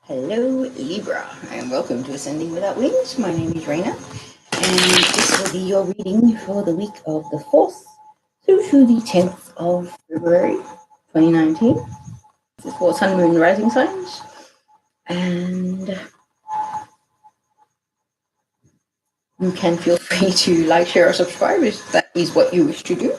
Hello, Libra, and welcome to Ascending Without Wings. My name is Raina, and this will be your reading for the week of the 4th through to the 10th of February 2019. This is for Sun, Moon, Rising signs, and you can feel free to like, share, or subscribe if that is what you wish to do.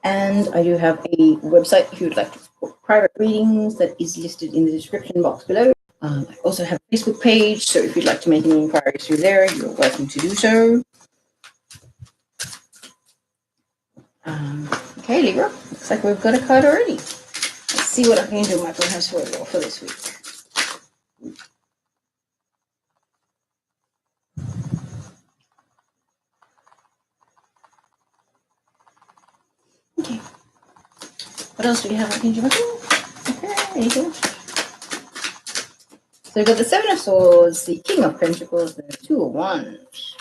And I do have a website if you would like to support private readings that is listed in the description box below. I also have a Facebook page, so if you'd like to make any inquiries through there, you're welcome to do so. Okay, Libra, looks like we've got a card already. Let's see what Archangel Michel has for you for this week. Okay. What else do we have, Archangel Michel? Okay, anything else? So we've got the Seven of Swords, the King of Pentacles, the Two of Wands.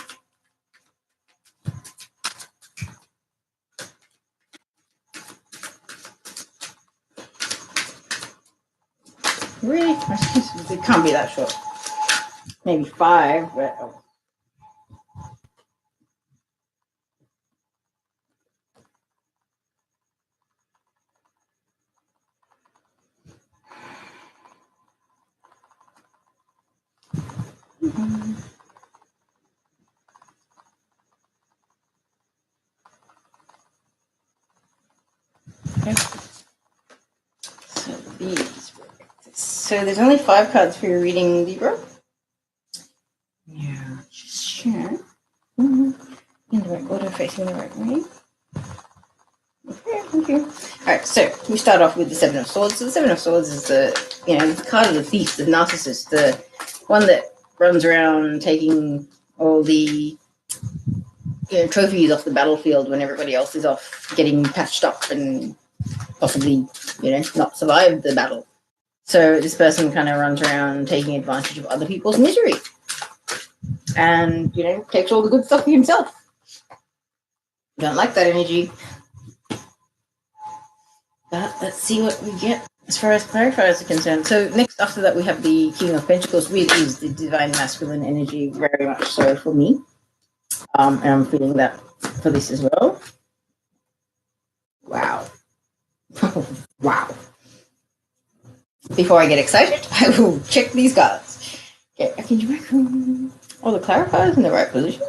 Really? It can't be that short. Maybe 5, but... Oh. Okay. So these work. So there's only 5 cards for your reading, Libra. Yeah, just share. In the right order, facing the right way. Okay, thank you. Alright, so we start off with the Seven of Swords. So the Seven of Swords is the card of the thief, the narcissist, the one that runs around taking all the trophies off the battlefield when everybody else is off getting patched up and possibly, not survive the battle. So this person kind of runs around taking advantage of other people's misery and, takes all the good stuff for himself. Don't like that energy. But let's see what we get as far as clarifiers are concerned. So next after that we have the King of Pentacles, which is the divine masculine energy, very much so for me. And I'm feeling that for this as well. Wow. Wow. Before I get excited, I will check these cards. Okay, can you make all the clarifiers in the right position?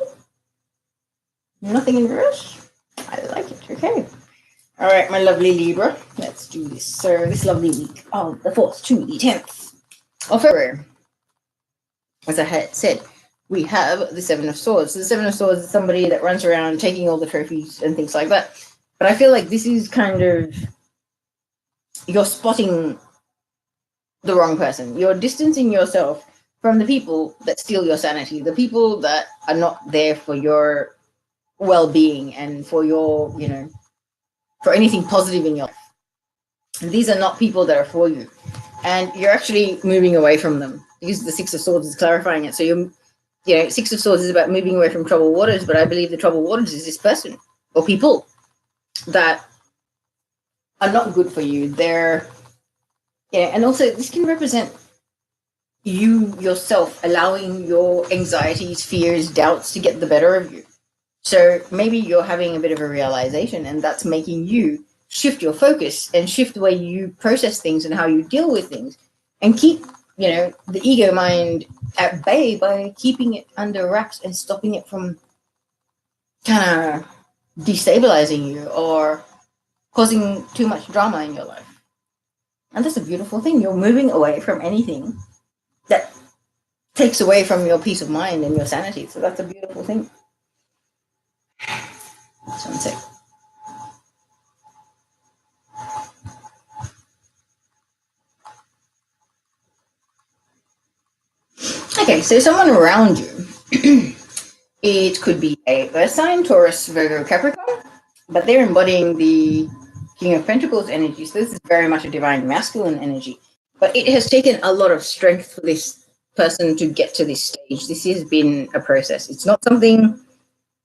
Nothing in reverse? I like it. Okay. All right, my lovely Libra. Let's do this. So this lovely week of the 4th to the 10th of February. As I had said, we have the Seven of Swords. So the Seven of Swords is somebody that runs around taking all the trophies and things like that. But I feel like this is kind of, you're spotting the wrong person. You're distancing yourself from the people that steal your sanity, the people that are not there for your well-being and for your, for anything positive in your life. And these are not people that are for you. And you're actually moving away from them because the Six of Swords is clarifying it. So Six of Swords is about moving away from troubled waters, but I believe the troubled waters is this person or people that are not good for you. They're, and also this can represent you yourself allowing your anxieties, fears, doubts to get the better of you. So maybe you're having a bit of a realization, and that's making you shift your focus and shift the way you process things and how you deal with things, and keep, the ego mind at bay by keeping it under wraps and stopping it from kind of destabilizing you or causing too much drama in your life. And that's a beautiful thing. You're moving away from anything that takes away from your peace of mind and your sanity. So that's a beautiful thing. Just one sec. Okay, so someone around you, it could be a Earth sign, Taurus, Virgo, Capricorn, but they're embodying the King of Pentacles energy. So this is very much a divine masculine energy. But it has taken a lot of strength for this person to get to this stage. This has been a process. It's not something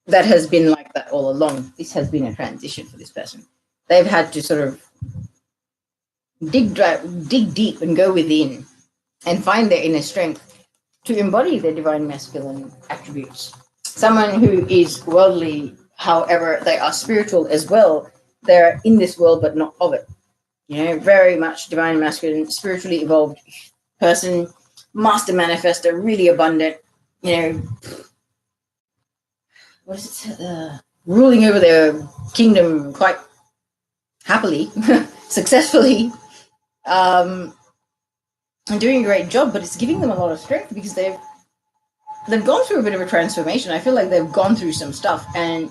that has been like that all along. This has been a transition for this person. They've had to sort of dig deep and go within and find their inner strength to embody their divine masculine attributes. Someone who is worldly, however, they are spiritual as well. They're in this world, but not of it. Very much divine masculine, spiritually evolved person, master manifester, really abundant, what is it? Ruling over their kingdom quite happily, successfully, and doing a great job. But it's giving them a lot of strength because they've gone through a bit of a transformation. I feel like they've gone through some stuff, and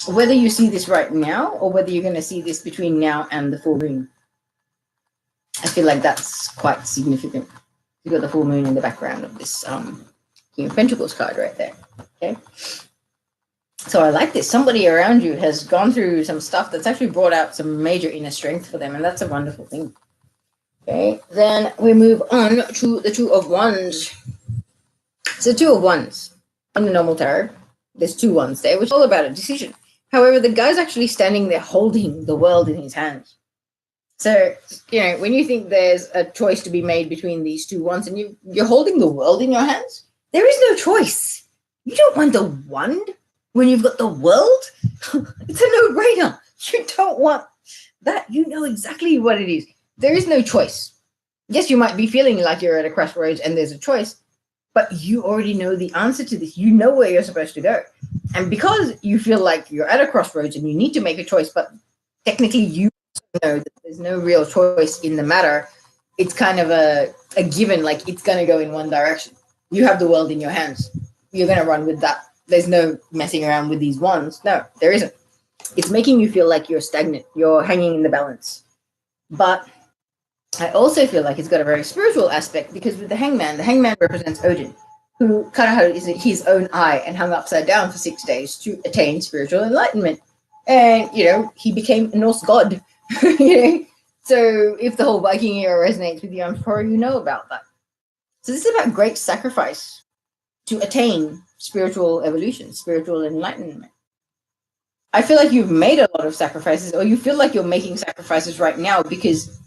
whether you see this right now or whether you're going to see this between now and the full moon, I feel like that's quite significant. You've got the full moon in the background of this King of Pentacles card right there. Okay. So I like this. Somebody around you has gone through some stuff that's actually brought out some major inner strength for them, and that's a wonderful thing. Okay. Then we move on to the Two of Wands. So Two of Wands in the normal tarot, there's two wands there, which is all about a decision. However, the guy's actually standing there holding the world in his hands. So, when you think there's a choice to be made between these two wands and you're holding the world in your hands, there is no choice. You don't want the wand when you've got the world. It's a no-brainer. You don't want that. You know exactly what it is. There is no choice. Yes, you might be feeling like you're at a crossroads and there's a choice, but you already know the answer to this. You know where you're supposed to go. And because you feel like you're at a crossroads and you need to make a choice, but technically you know that there's no real choice in the matter, it's kind of a given, like it's going to go in one direction. You have the world in your hands. You're going to run with that. There's no messing around with these wands. No, there isn't. It's making you feel like you're stagnant. You're hanging in the balance. But I also feel like it's got a very spiritual aspect because with the hangman represents Odin, who cut out his own eye and hung upside down for 6 days to attain spiritual enlightenment. And, he became a Norse god. So if the whole Viking era resonates with you, I'm sure you know about that. So this is about great sacrifice to attain spiritual evolution, spiritual enlightenment. I feel like you've made a lot of sacrifices, or you feel like you're making sacrifices right now because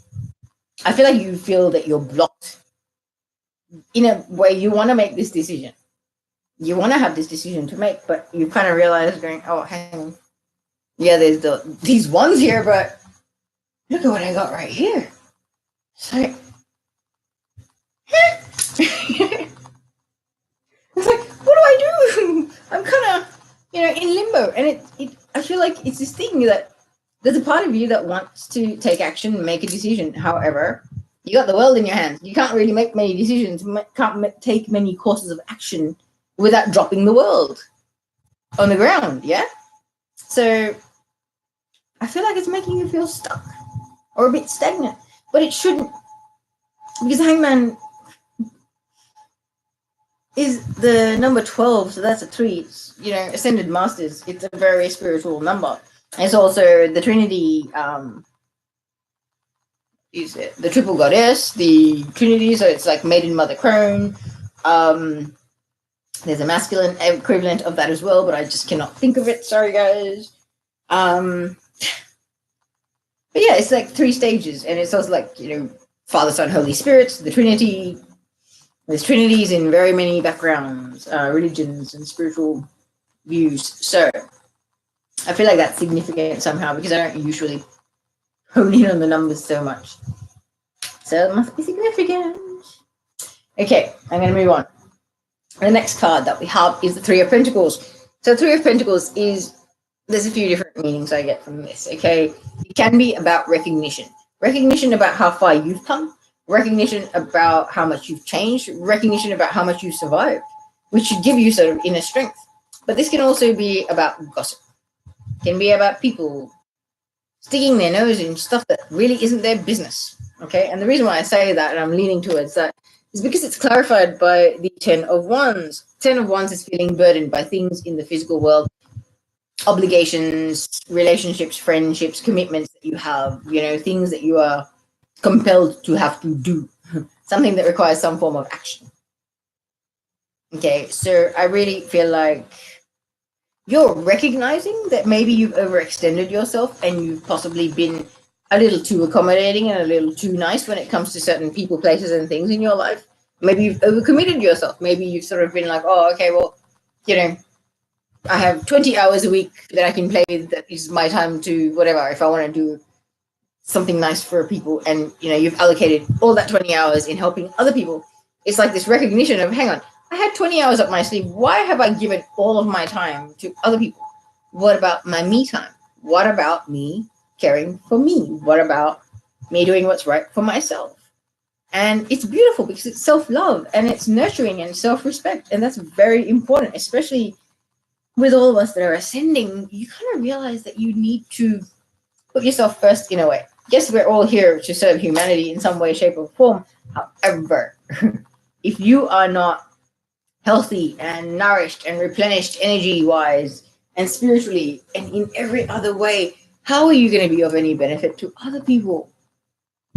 I feel like you feel that you're blocked. In a way, you want to make this decision. You want to have this decision to make, but you kind of realize going, oh, hang on. Yeah, there's these ones here, but look at what I got right here. It's like, it's like, what do I do? I'm kind of, in limbo. And I feel like it's this thing that there's a part of you that wants to take action and make a decision. However, you got the world in your hands. You can't really make many decisions, can't take many courses of action without dropping the world on the ground, yeah? So I feel like it's making you feel stuck or a bit stagnant, but it shouldn't, because Hangman is the number 12, so that's a 3. It's, Ascended Masters. It's a very spiritual number. It's also the Trinity, is it the triple goddess, the Trinity, so it's like Maiden, Mother, Crone. There's a masculine equivalent of that as well, but I just cannot think of it. Sorry, guys. But yeah, it's like 3 stages, and it's also like, Father, Son, Holy Spirit, the Trinity. There's Trinities in very many backgrounds, religions, and spiritual views. So I feel like that's significant somehow because I don't usually hone in on the numbers so much. So it must be significant. Okay, I'm going to move on. The next card that we have is the Three of Pentacles. So Three of Pentacles there's a few different meanings I get from this, okay? It can be about recognition. Recognition about how far you've come. Recognition about how much you've changed. Recognition about how much you've survived, which should give you sort of inner strength. But this can also be about gossip. It can be about people sticking their nose in stuff that really isn't their business, okay? And the reason why I say that, and I'm leaning towards that, is because it's clarified by the Ten of Wands. Ten of Wands is feeling burdened by things in the physical world, obligations, relationships, friendships, commitments that you have, things that you are compelled to have to do, something that requires some form of action. Okay, so I really feel like you're recognizing that maybe you've overextended yourself and you've possibly been a little too accommodating and a little too nice when it comes to certain people, places, and things in your life. Maybe you've overcommitted yourself. Maybe you've sort of been like, oh, okay, well, you know, I have 20 hours a week that I can play with. That is my time to whatever. If I want to do something nice for people, and you know, you've allocated all that 20 hours in helping other people. It's like this recognition of, hang on, I had 20 hours up my sleeve. Why have I given all of my time to other people? What about my me time? What about me caring for me? What about me doing what's right for myself? And it's beautiful because it's self-love and it's nurturing and self-respect. And that's very important, especially with all of us that are ascending. You kind of realize that you need to put yourself first in a way. Yes, we're all here to serve humanity in some way, shape, or form. However, if you are not healthy and nourished and replenished energy-wise and spiritually and in every other way, how are you going to be of any benefit to other people?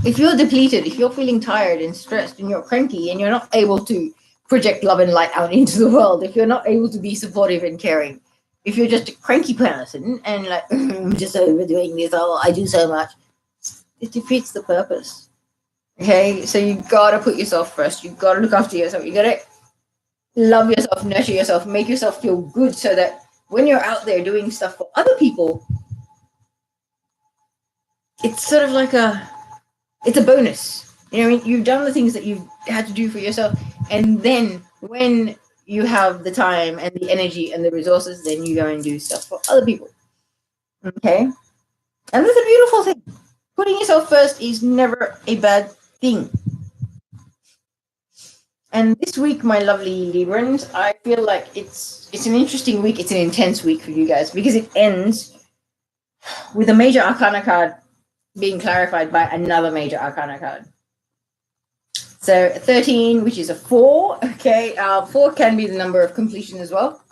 If you're depleted, if you're feeling tired and stressed and you're cranky and you're not able to project love and light out into the world, if you're not able to be supportive and caring, if you're just a cranky person and like, I'm just overdoing this, oh, I do so much, it defeats the purpose. Okay, so you gotta put yourself first. You gotta look after yourself. You gotta love yourself, nurture yourself, make yourself feel good so that when you're out there doing stuff for other people, it's sort of like it's a bonus. You know what I mean? You've done the things that you've had to do for yourself, and then when you have the time and the energy and the resources, then you go and do stuff for other people. Okay? And that's a beautiful thing. Putting yourself first is never a bad thing. And this week, my lovely Librans, I feel like it's an interesting week. It's an intense week for you guys because it ends with a major arcana card being clarified by another major arcana card. So 13, which is a 4. Okay, 4 can be the number of completion as well.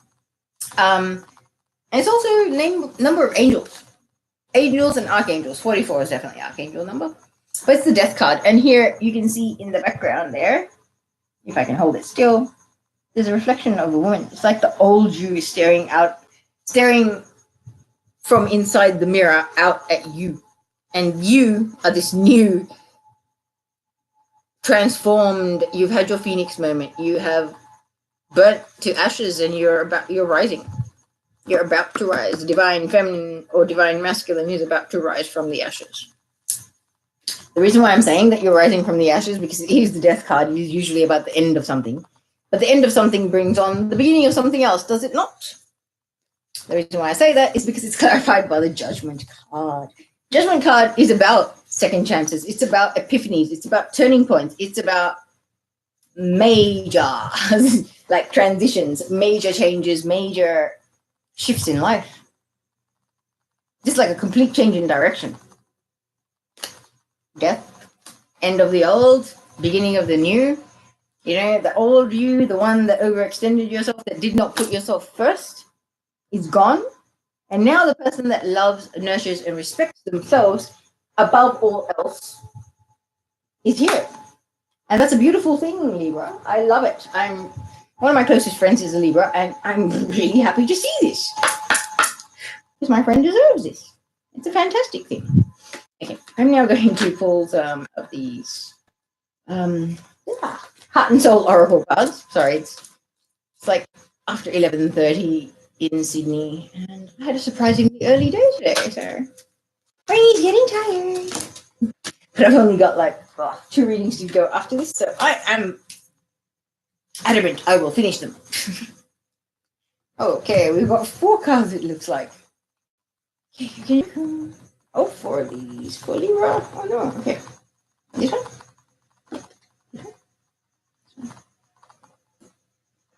And it's also number of angels. Angels and archangels. 44 is definitely archangel number. But it's the death card. And here you can see in the background there, if I can hold it still, there's a reflection of a woman. It's like the old you staring from inside the mirror out at you. And you are this new, transformed, you've had your phoenix moment. You have burnt to ashes and you're rising. You're about to rise. Divine feminine or divine masculine is about to rise from the ashes. The reason why I'm saying that you're rising from the ashes, because it is the death card, it is usually about the end of something. But the end of something brings on the beginning of something else, does it not? The reason why I say that is because it's clarified by the judgment card. Judgment card is about second chances. It's about epiphanies. It's about turning points. It's about major, like transitions, major changes, major shifts in life. Just like a complete change in direction. Death, end of the old, beginning of the new. You know, the old you, the one that overextended yourself, that did not put yourself first, is gone. And now the person that loves, nurtures, and respects themselves above all else is here. And that's a beautiful thing, Libra. I love it. One of my closest friends is a Libra, and I'm really happy to see this. Because my friend deserves this. It's a fantastic thing. Okay, I'm now going to pull some of these Heart and Soul Oracle cards. Sorry, it's like after 11:30 in Sydney, and I had a surprisingly early day today, so brain's getting tired. But I've only got like 2 readings to go after this, so I am adamant I will finish them. Okay, we've got 4 cards, it looks like. Okay, can you... 4 of these for Libra. Oh no, okay. This one?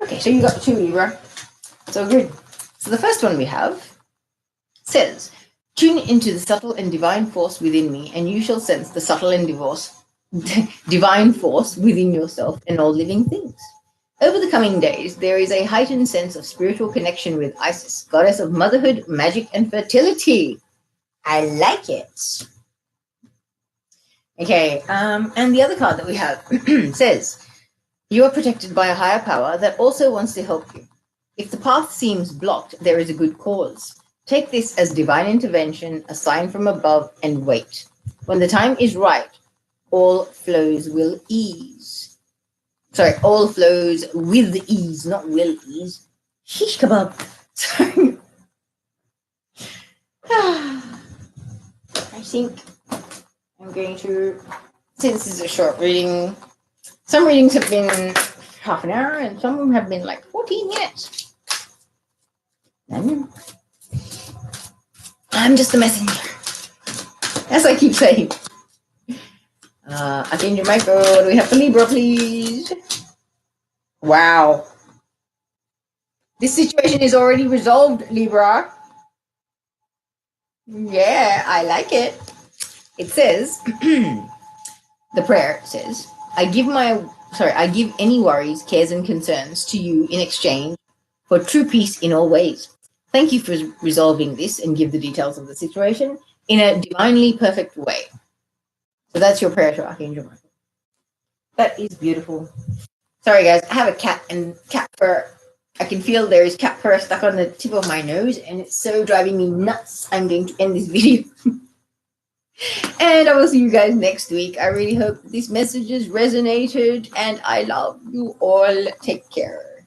Okay, so you got 2 Libra. So good. So the first one we have says, tune into the subtle and divine force within me, and you shall sense the subtle and divine force within yourself and all living things. Over the coming days, there is a heightened sense of spiritual connection with Isis, goddess of motherhood, magic, and fertility. I like it. Okay, and the other card that we have says, you are protected by a higher power that also wants to help you. If the path seems blocked, there is a good cause. Take this as divine intervention, a sign from above, and wait. When the time is right, all flows will ease. Sorry, all flows with ease, not will ease. Shish kebab. Sorry. I think I'm going to, since this is a short reading, some readings have been half an hour and some of them have been like 14 minutes. I'm just a messenger. As I keep saying. Archangel Michael, what do we have for Libra, please? Wow. This situation is already resolved, Libra. Yeah, I like it. It says, the prayer says, I give any worries, cares, and concerns to you in exchange for true peace in all ways. Thank you for resolving this and give the details of the situation in a divinely perfect way. So that's your prayer to Archangel Michael. That is beautiful. Sorry, guys, I have a cat and cat fur. I can feel there is cat fur stuck on the tip of my nose, and it's so driving me nuts. I'm going to end this video. And I will see you guys next week. I really hope this message has resonated, and I love you all. Take care.